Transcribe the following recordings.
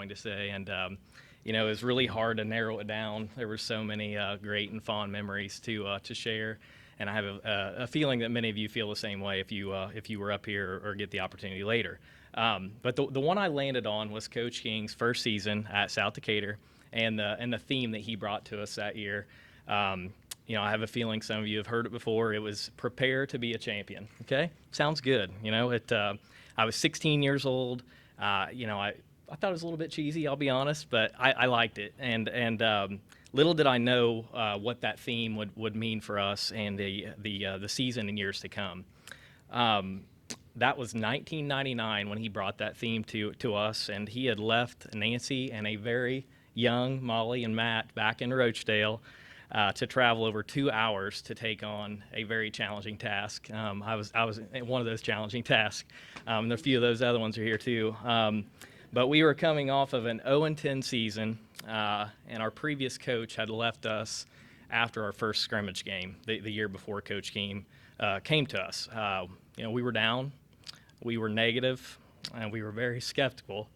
going to say. And, it was really hard to narrow it down. There were so many great and fond memories to share. And I have a feeling that many of you feel the same way if you were up here or get the opportunity later. But the one I landed on was Coach King's first season at South Decatur, and the theme that he brought to us that year. I have a feeling some of you have heard it before. It was prepare to be a champion. Okay, sounds good. I was 16 years old. I thought it was a little bit cheesy, I'll be honest, but I liked it. And little did I know what that theme would mean for us and the season and years to come. That was 1999 when he brought that theme to us, and he had left Nancy and a very young Molly and Matt back in Roachdale to travel over 2 hours to take on a very challenging task. I was one of those challenging tasks. And a few of those other ones are here too. But we were coming off of an 0-10 season, and our previous coach had left us after our first scrimmage game the year before Coach came to us. We were down, we were negative, and we were very skeptical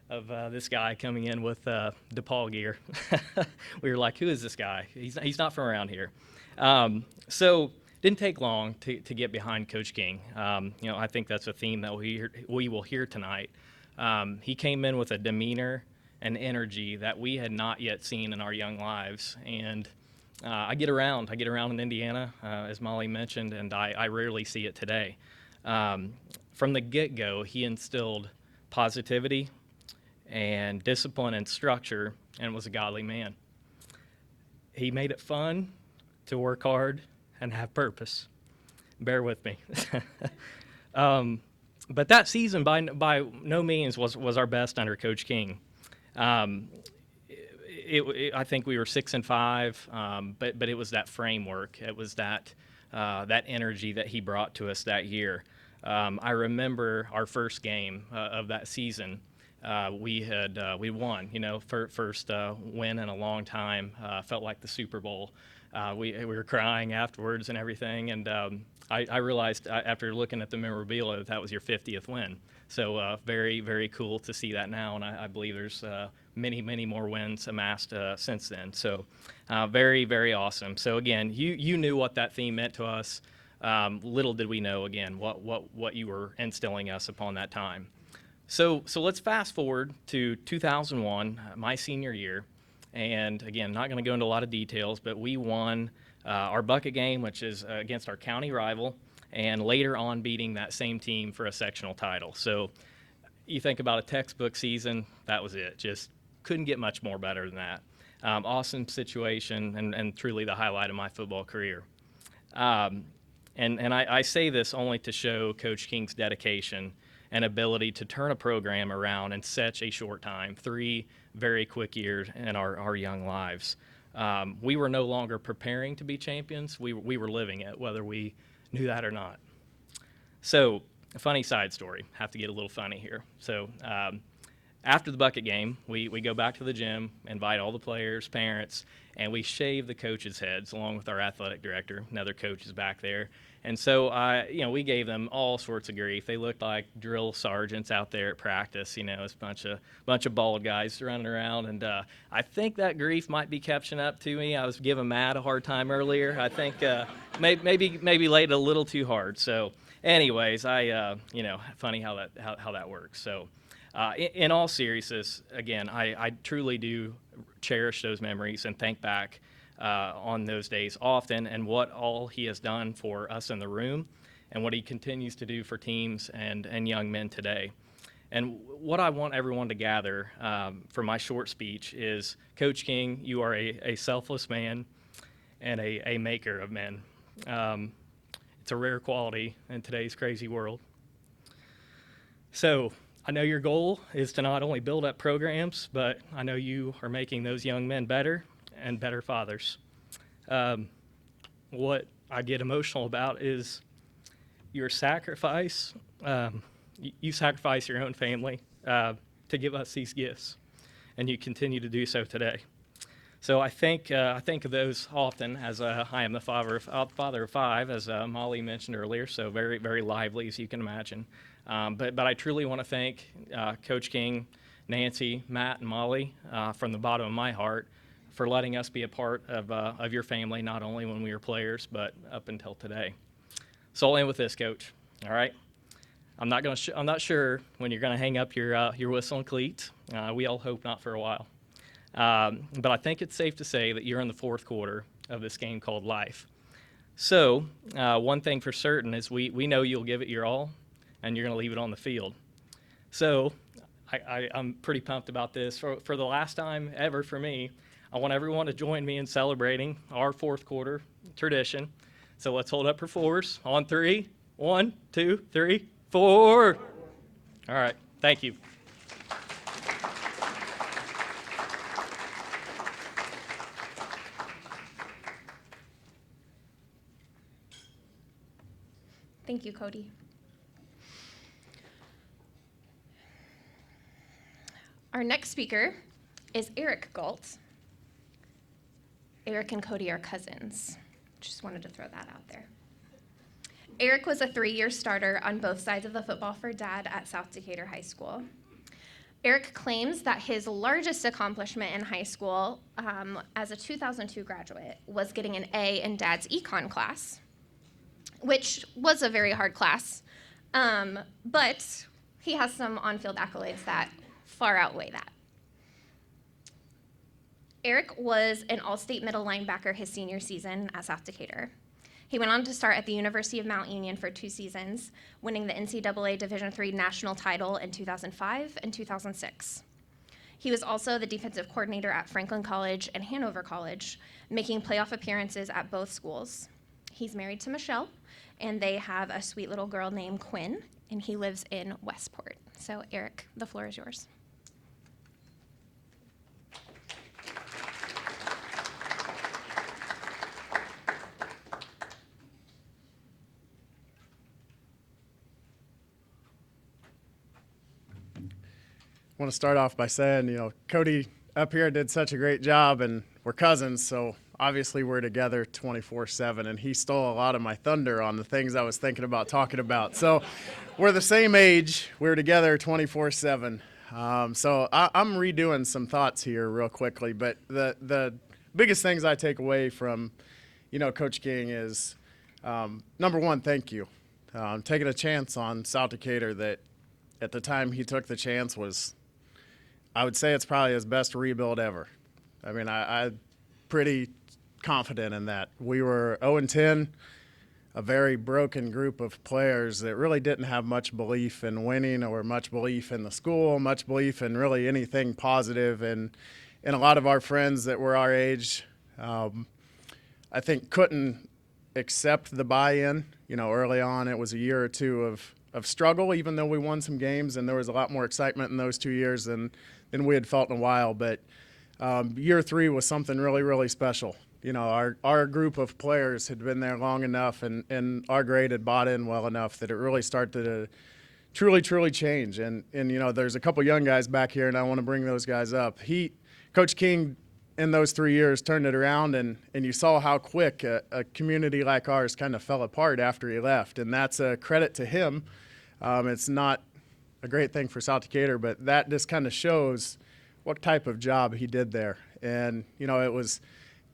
of this guy coming in with DePaul gear. We were like, who is this guy? He's not from around here. So didn't take long to get behind Coach King. I think that's a theme that we will hear tonight. He came in with a demeanor and energy that we had not yet seen in our young lives. And I get around in Indiana, as Molly mentioned, and I rarely see it today. From the get-go, he instilled positivity and discipline and structure, and was a godly man. He made it fun to work hard and have purpose. Bear with me. But that season, by no means, was our best under Coach King. I think we were 6-5, but it was that framework. It was that energy that he brought to us that year. I remember our first game of that season. We won. First win in a long time. Felt like the Super Bowl. We were crying afterwards and everything, and I realized after looking at the memorabilia that was your 50th win. So very, very cool to see that now, and I believe there's many, many more wins amassed since then. So very, very awesome. So again, you knew what that theme meant to us. Little did we know, again, what you were instilling us upon that time. So let's fast forward to 2001, my senior year. And again, not going to go into a lot of details, but we won our bucket game, which is against our county rival, and later on beating that same team for a sectional title. So you think about a textbook season, that was it. Just couldn't get much more better than that. Awesome situation, and truly the highlight of my football career. And I say this only to show Coach King's dedication and ability to turn a program around in such a short time, 3 very quick years in our young lives. We were no longer preparing to be champions. We were living it, whether we knew that or not. So a funny side story. Have to get a little funny here. So after the bucket game, we go back to the gym, invite all the players, parents, and we shave the coaches' heads along with our athletic director. Another coach is back there. And so, we gave them all sorts of grief. They looked like drill sergeants out there at practice. It's a bunch of bald guys running around. And I think that grief might be catching up to me. I was giving Matt a hard time earlier. I think maybe laid it a little too hard. So, anyways, funny how that works. So, in all seriousness, again, I truly do cherish those memories and think back on those days often, and what all he has done for us in the room and what he continues to do for teams and young men today. And what I want everyone to gather from my short speech is, Coach King, you are a selfless man and a maker of men. It's a rare quality in today's crazy world. So I know your goal is to not only build up programs, but I know you are making those young men better and better fathers. What I get emotional about is your sacrifice. You sacrifice your own family to give us these gifts, and you continue to do so today. So I think of those often as I am the father of 5, as Molly mentioned earlier. So very, very lively, as you can imagine. But I truly want to thank Coach King Nancy, Matt, and Molly, from the bottom of my heart, for letting us be a part of your family, not only when we were players, but up until today. So I'll end with this, Coach. All right. I'm not sure when you're going to hang up your whistle and cleats. We all hope not for a while. But I think it's safe to say that you're in the fourth quarter of this game called life. So one thing for certain is we know you'll give it your all, and you're going to leave it on the field. So I'm pretty pumped about this. For the last time ever for me, I want everyone to join me in celebrating our fourth quarter tradition. So let's hold up for fours. On three. 1, 2, 3, 4. All right. Thank you. Thank you, Cody. Our next speaker is Eric Galt. Eric and Cody are cousins. Just wanted to throw that out there. Eric was a 3-year starter on both sides of the football for Dad at South Decatur High School. Eric claims that his largest accomplishment in high school as a 2002 graduate was getting an A in Dad's econ class, which was a very hard class, but he has some on-field accolades that far outweigh that. Eric was an all-state middle linebacker his senior season at South Decatur. He went on to start at the University of Mount Union for 2 seasons, winning the NCAA Division III national title in 2005 and 2006. He was also the defensive coordinator at Franklin College and Hanover College, making playoff appearances at both schools. He's married to Michelle, and they have a sweet little girl named Quinn, and he lives in Westport. So, Eric, the floor is yours. I want to start off by saying, Cody up here did such a great job, and we're cousins, so obviously we're together 24/7, and he stole a lot of my thunder on the things I was thinking about talking about. So we're the same age. We're together 24/7. So I'm redoing some thoughts here real quickly, but the biggest things I take away from, Coach King is, number one, thank you. Taking a chance on South Decatur that at the time he took the chance was, I would say it's probably his best rebuild ever. I mean, I'm pretty confident in that. We were 0-10, a very broken group of players that really didn't have much belief in winning or much belief in the school, much belief in really anything positive. And a lot of our friends that were our age, I think couldn't accept the buy-in. Early on it was a year or two of struggle, even though we won some games, and there was a lot more excitement in those 2 years than we had felt in a while. But year 3 was something really, really special. Our group of players had been there long enough, and our grade had bought in well enough that it really started to truly, truly change. And there's a couple young guys back here, and I want to bring those guys up. Coach King, in those 3 years, turned it around, and you saw how quick a community like ours kind of fell apart after he left. And that's a credit to him. It's not a great thing for South Decatur, but that just kind of shows what type of job he did there. And, it was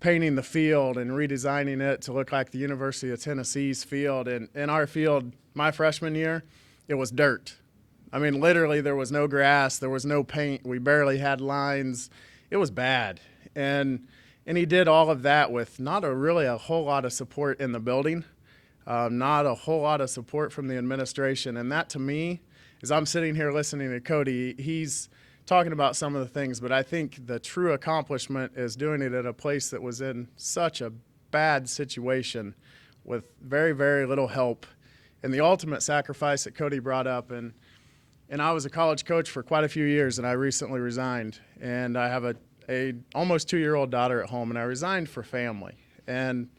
painting the field and redesigning it to look like the University of Tennessee's field. And in our field, my freshman year, it was dirt. I mean, literally, there was no grass, there was no paint, we barely had lines. It was bad. And he did all of that with not really a whole lot of support in the building, not a whole lot of support from the administration. And that, to me, as I'm sitting here listening to Cody, he's talking about some of the things, but I think the true accomplishment is doing it at a place that was in such a bad situation with very, very little help. And the ultimate sacrifice that Cody brought up, and I was a college coach for quite a few years, and I recently resigned. And I have a almost 2-year-old daughter at home, and I resigned for family. And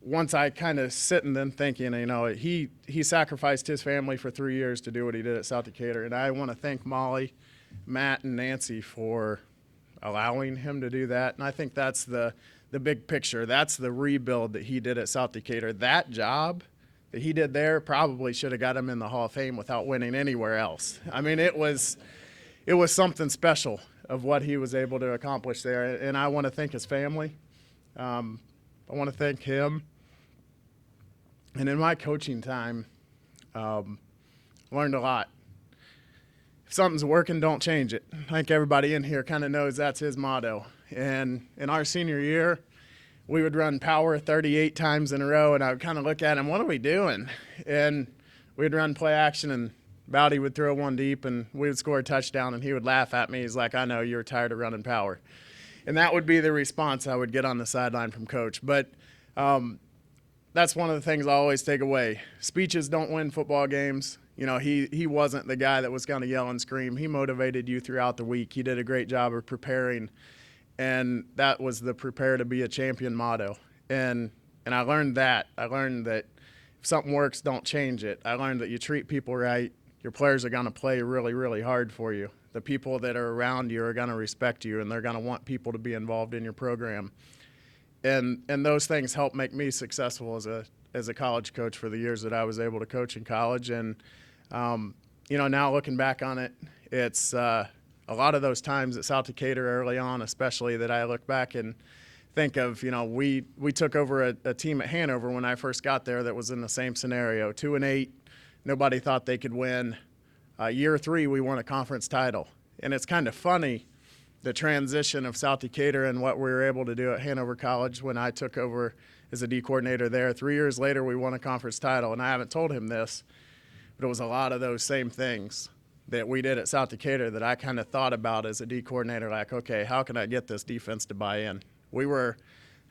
once I kind of sit and then thinking, he sacrificed his family for 3 years to do what he did at South Decatur. And I want to thank Molly, Matt, and Nancy for allowing him to do that. And I think that's the big picture. That's the rebuild that he did at South Decatur. That job that he did there probably should have got him in the Hall of Fame without winning anywhere else. I mean, it was it was something special of what he was able to accomplish there. And I want to thank his family. I want to thank him. And in my coaching time, learned a lot. If something's working, don't change it. I think everybody in here kind of knows that's his motto. And in our senior year, we would run power 38 times in a row, and I would kind of look at him, what are we doing? And we'd run play action, and Bowdy would throw one deep, and we would score a touchdown, and he would laugh at me. He's like, I know, you're tired of running power. And that would be the response I would get on the sideline from Coach. But that's one of the things I always take away. Speeches don't win football games. You know, he wasn't the guy that was going to yell and scream. He motivated you throughout the week. He did a great job of preparing, and that was the prepare to be a champion motto. And I learned that. I learned that if something works, don't change it. I learned that you treat people right. Your players are going to play really, really hard for you. The people that are around you are going to respect you, and they're going to want people to be involved in your program. And those things helped make me successful as a college coach for the years that I was able to coach in college. And you know, now looking back on it, it's a lot of those times at South Decatur early on, especially, that I look back and think of, you know, we took over a team at Hanover when I first got there that was in the same scenario, 2-8. Nobody thought they could win. Year 3, we won a conference title. And it's kind of funny, the transition of South Decatur and what we were able to do at Hanover College when I took over as a D coordinator there. 3 years later, we won a conference title, and I haven't told him this, but it was a lot of those same things that we did at South Decatur that I kind of thought about as a D coordinator, like, okay, how can I get this defense to buy in? We were,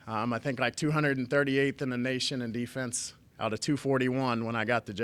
I think, like 238th in the nation in defense out of 241 when I got the job.